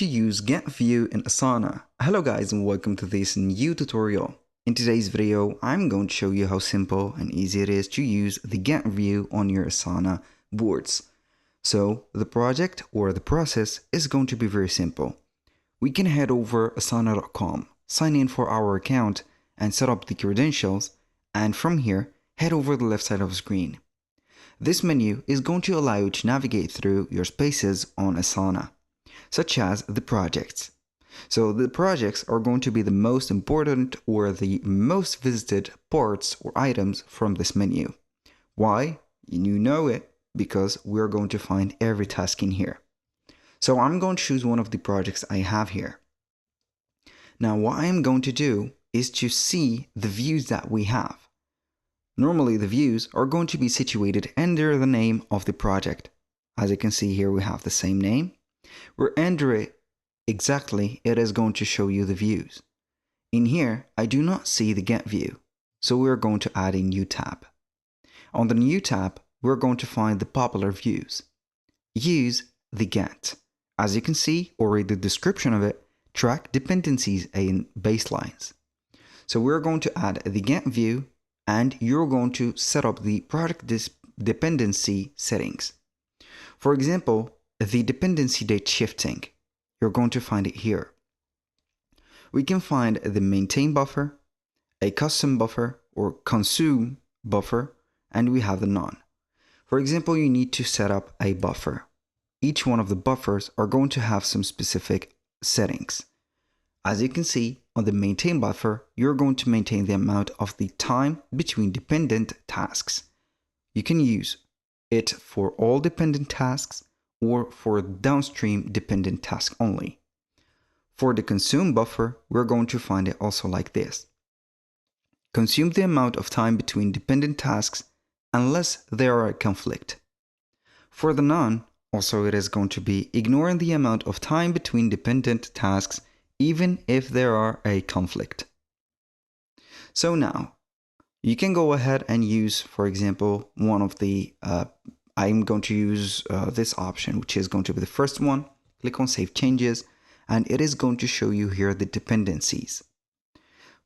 to use Gantt View in Asana. Hello guys and welcome to this new tutorial. In today's video, I'm going to show you how simple and easy it is to use the Gantt View on your Asana boards. So the project or the process is going to be very simple. We can head over asana.com, sign in for our account and set up the credentials, and from here, head over the left side of the screen. This menu is going to allow you to navigate through your spaces on Asana, such as the projects. So the projects are going to be the most important or the most visited parts or items from this menu. Why? You know it, because we're going to find every task in here. So I'm going to choose one of the projects I have here. Now what I'm going to do is to see the views that we have. Normally the views are going to be situated under the name of the project. As you can see here, we have the same name. We're under it exactly, it is going to show you the views. In here, I do not see the Gantt view, so we're going to add a new tab. On the new tab, we're going to find the popular views. Use the Gantt. As you can see, or read the description of it, track dependencies and baselines. So we're going to add the Gantt view, and you're going to set up the product dependency settings. For example, the dependency date shifting, you're going to find it here. We can find the maintain buffer, a custom buffer or consume buffer, and we have the none. For example, you need to set up a buffer. Each one of the buffers are going to have some specific settings. As you can see, on the maintain buffer, you're going to maintain the amount of the time between dependent tasks. You can use it for all dependent tasks or for downstream dependent tasks only. For the consume buffer, we're going to find it also like this. Consume the amount of time between dependent tasks unless there are a conflict. For the none, also it is going to be ignoring the amount of time between dependent tasks even if there are a conflict. So now, you can go ahead and use, for example, one of the, I'm going to use this option, which is going to be the first one. Click on Save Changes, and it is going to show you here the dependencies.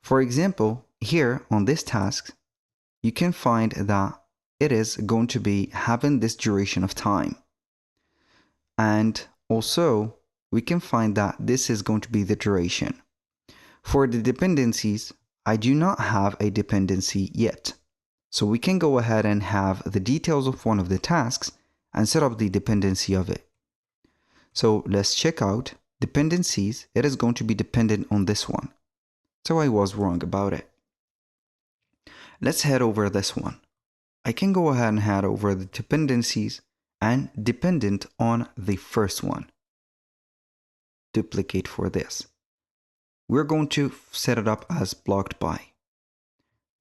For example, here on this task, you can find that it is going to be having this duration of time. And also, we can find that this is going to be the duration. For the dependencies, I do not have a dependency yet. So we can go ahead and have the details of one of the tasks and set up the dependency of it. So let's check out dependencies. It is going to be dependent on this one. So I was wrong about it. Let's head over this one. I can go ahead and head over the dependencies and dependent on the first one. Duplicate for this. We're going to set it up as blocked by.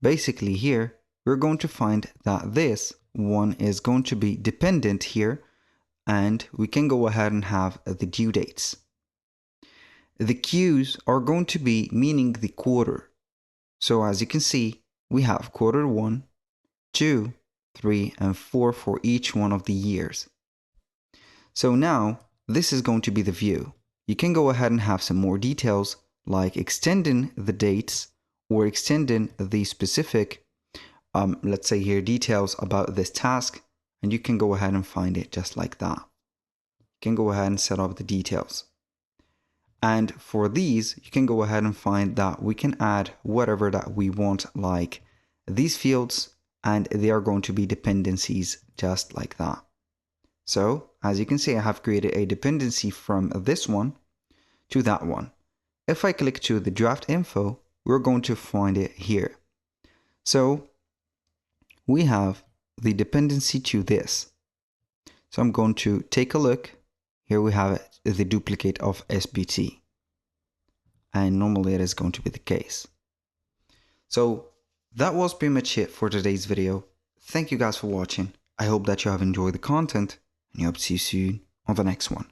Basically here, we're going to find that this one is going to be dependent here, and we can go ahead and have the due dates. The Q's are going to be meaning the quarter. So as you can see, we have quarter 1, 2, 3, and 4 for each one of the years. So now, this is going to be the view. You can go ahead and have some more details like extending the dates or extending the specific, let's say here, details about this task, and you can go ahead and find it just like that. You can go ahead and set up the details. And for these, you can go ahead and find that we can add whatever that we want, like these fields, and they are going to be dependencies just like that. So, as you can see, I have created a dependency from this one to that one. If I click to the draft info, we're going to find it here. So, we have the dependency to this. So I'm going to take a look. Here we have it, the duplicate of SBT. And normally it is going to be the case. So that was pretty much it for today's video. Thank you guys for watching. I hope that you have enjoyed the content, and I hope to see you soon on the next one.